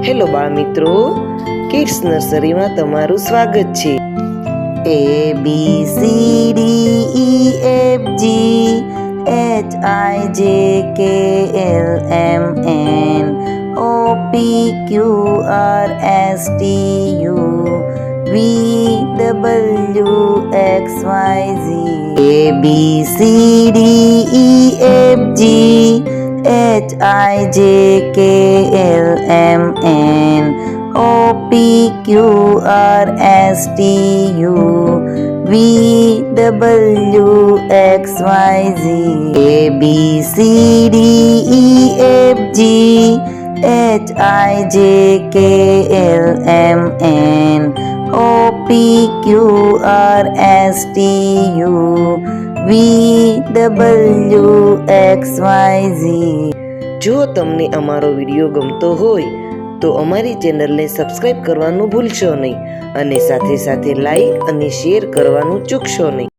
Hello બાળ મિત્રો, kids નર્સરીમાં તમારું સ્વાગત છે. જો તમને અમારો વિડીયો ગમતો હોય તો અમારી ચેનલને સબસ્ક્રાઇબ કરવાનું ભૂલશો નહીં અને સાથે સાથે લાઈક અને શેર કરવાનું ચૂકશો નહીં.